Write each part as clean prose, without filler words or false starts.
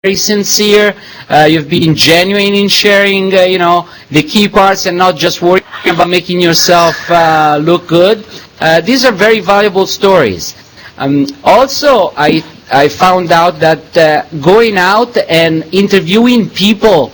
very sincere. You've been genuine in sharing, the key parts and not just worrying about making yourself look good. These are very valuable stories. Also, I found out that going out and interviewing people,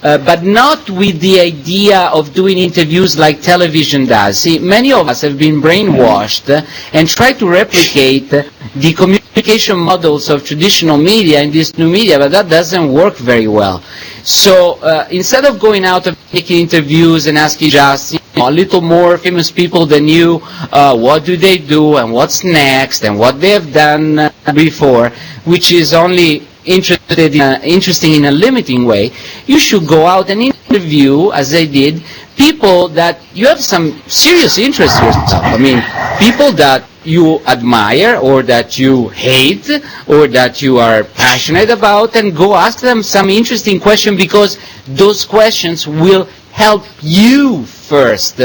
but not with the idea of doing interviews like television does. See, many of us have been brainwashed and try to replicate the communication models of traditional media in this new media, but that doesn't work very well. So instead of going out and making interviews and asking just a little more famous people than you, what do they do and what's next and what they have done before, which is only interesting in a limiting way, you should go out and interview, as I did, people that you have some serious interest in yourself. I mean, people that you admire or that you hate or that you are passionate about, and go ask them some interesting question, because those questions will help you first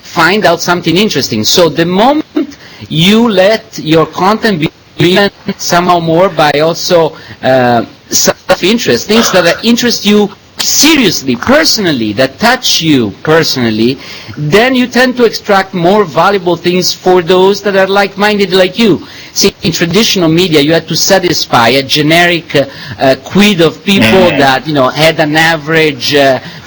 find out something interesting. So the moment you let your content be somehow more by also self-interest, things that interest you seriously, personally, that touch you personally, then you tend to extract more valuable things for those that are like-minded like you. See, in traditional media, you had to satisfy a generic quid of people that, had an average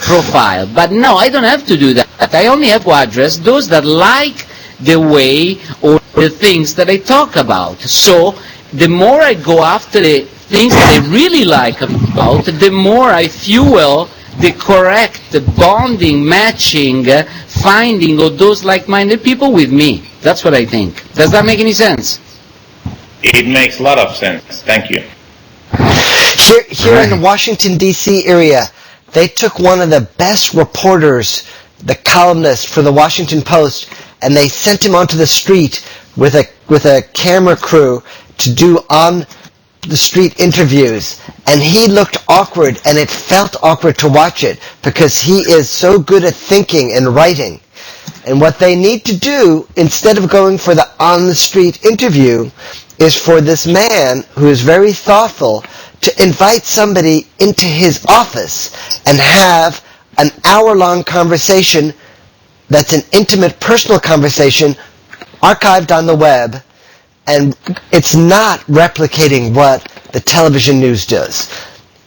profile. But no, I don't have to do that. I only have to address those that like the way or the things that I talk about. So the more I go after the things that I really like about, the more I fuel the correct bonding, matching, finding of those like-minded people with me. That's what I think. Does that make any sense? It makes a lot of sense. Thank you. Here in the Washington, D.C. area, they took one of the best reporters, the columnist for the Washington Post, and they sent him onto the street with a camera crew to do on the street interviews, and he looked awkward, and it felt awkward to watch it because he is so good at thinking and writing. And what they need to do, instead of going for the on-the-street interview, is for this man who is very thoughtful to invite somebody into his office and have an hour-long conversation that's an intimate, personal conversation archived on the web, and it's not replicating what the television news does.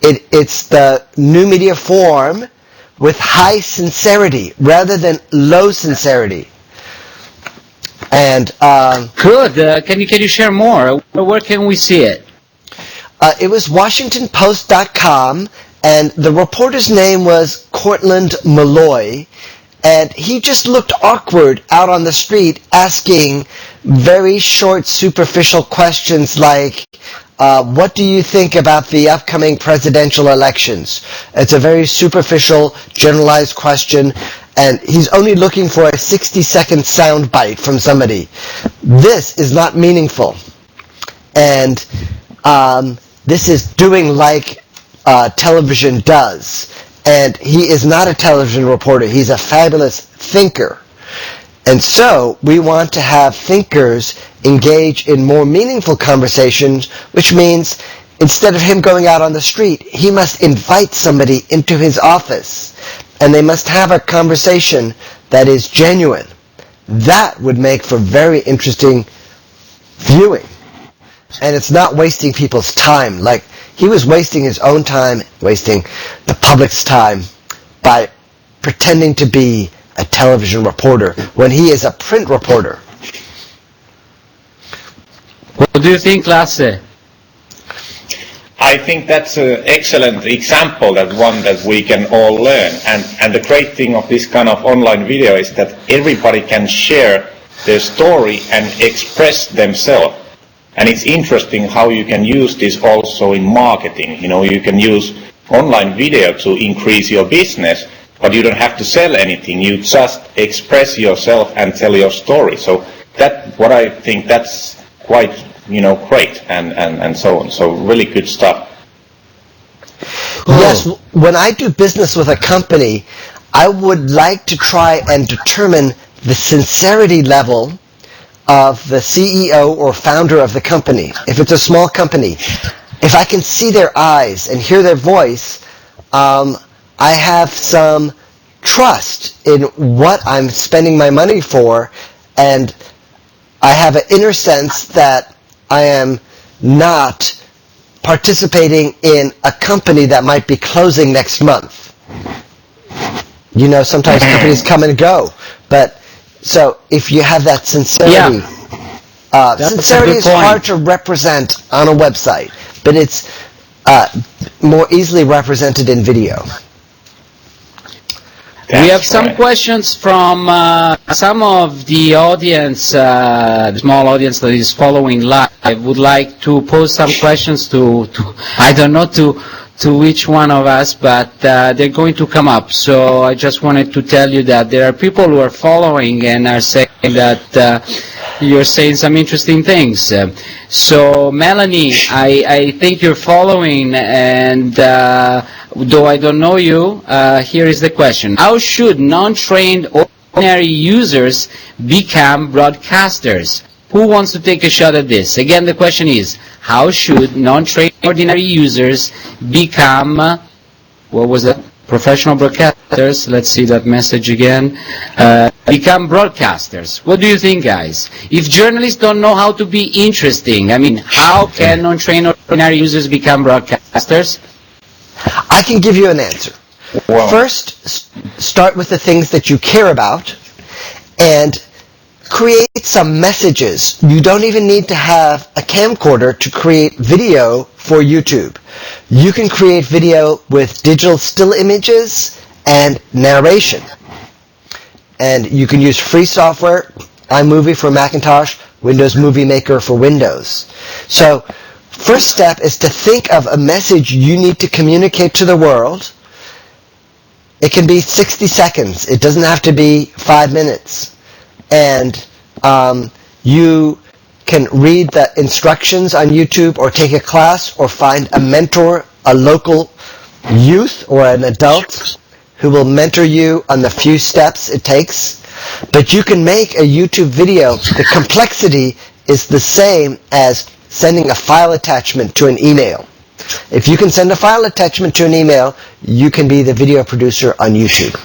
It's the new media form with high sincerity rather than low sincerity. And good. Can you share more? Where can we see it? It was WashingtonPost.com, and the reporter's name was Cortland Malloy, and he just looked awkward out on the street asking very short, superficial questions like, what do you think about the upcoming presidential elections? It's a very superficial, generalized question, and he's only looking for a 60-second sound bite from somebody. This is not meaningful. And this is doing like television does. And he is not a television reporter. He's a fabulous thinker. And so we want to have thinkers engage in more meaningful conversations, which means instead of him going out on the street, he must invite somebody into his office, and they must have a conversation that is genuine. That would make for very interesting viewing. And it's not wasting people's time. Like, he was wasting his own time, wasting the public's time by pretending to be a television reporter when he is a print reporter. What do you think, Lasse? I think that's an excellent example, that one that we can all learn. And the great thing of this kind of online video is that everybody can share their story and express themselves. And it's interesting how you can use this also in marketing. You can use online video to increase your business, but you don't have to sell anything. You just express yourself and tell your story. So what I think that's quite, great and so on. So really good stuff. Yes, when I do business with a company, I would like to try and determine the sincerity level of the CEO or founder of the company. If it's a small company, if I can see their eyes and hear their voice, I have some trust in what I'm spending my money for, and I have an inner sense that I am not participating in a company that might be closing next month. You know, sometimes companies come and go, but so if you have that sincerity, sincerity is hard to represent on a website, but it's more easily represented in video. We have some questions from some of the audience, the small audience that is following live. I would like to pose some questions to I don't know to which one of us, but they're going to come up. So I just wanted to tell you that there are people who are following and are saying that you're saying some interesting things. So Melanie, I think you're following, and though I don't know you, here is the question. How should non-trained ordinary users become broadcasters? Who wants to take a shot at this? Again, the question is, how should non-trained ordinary users become, what was that? Professional broadcasters? Let's see that message again. Become broadcasters. What do you think, guys? If journalists don't know how to be interesting, I mean, how can non-trained ordinary users become broadcasters? I can give you an answer. Wow. First, start with the things that you care about and create some messages. You don't even need to have a camcorder to create video for YouTube. You can create video with digital still images and narration. And you can use free software, iMovie for Macintosh, Windows Movie Maker for Windows. So, first step is to think of a message you need to communicate to the world. It can be 60 seconds. It doesn't have to be 5 minutes. And you can read the instructions on YouTube or take a class or find a mentor, a local youth or an adult who will mentor you on the few steps it takes. But you can make a YouTube video. The complexity is the same as sending a file attachment to an email. If you can send a file attachment to an email, you can be the video producer on YouTube.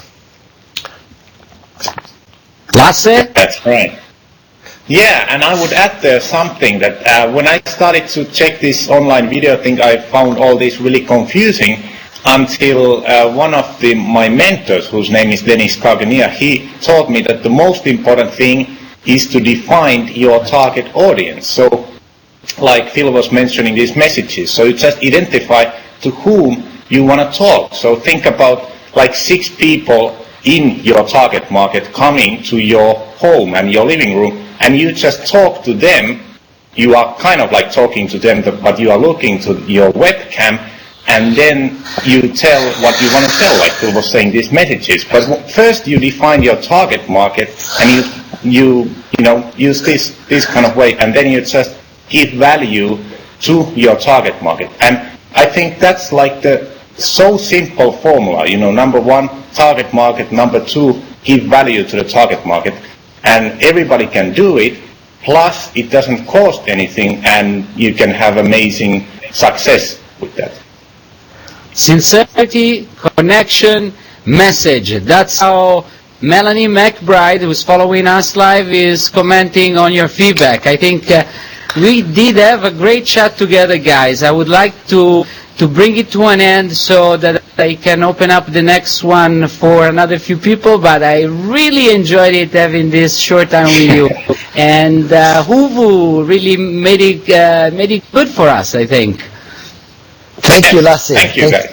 Lasse? That's right. Yeah, and I would add there something that when I started to check this online video thing, I found all this really confusing until one of my mentors, whose name is Dennis Kagania, he taught me that the most important thing is to define your target audience. So, like Phil was mentioning these messages, so you just identify to whom you want to talk. So think about like 6 people in your target market coming to your home and your living room, and you just talk to them. You are kind of like talking to them, but you are looking to your webcam, and then you tell what you want to tell, like Phil was saying, these messages. But first you define your target market, and you use this kind of way, and then you just give value to your target market. And I think that's like the so simple formula, number 1, target market, number 2, give value to the target market, and everybody can do it, plus it doesn't cost anything, and you can have amazing success with that. Sincerity, connection, message. That's how Melanie McBride, who's following us live, is commenting on your feedback. I think we did have a great chat together, guys. I would like to bring it to an end so that I can open up the next one for another few people, but I really enjoyed it having this short time with you. And OoVoo really made it good for us, I think. Thank you, Lasse. Thank you, guys.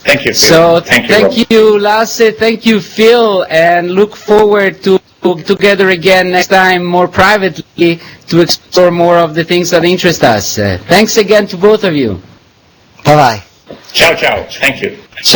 Thank you, Phil. So thank you, Lasse. Thank you, Phil, and look forward to together again next time, more privately, to explore more of the things that interest us. Thanks again to both of you. Bye-bye. Ciao, ciao. Thank you.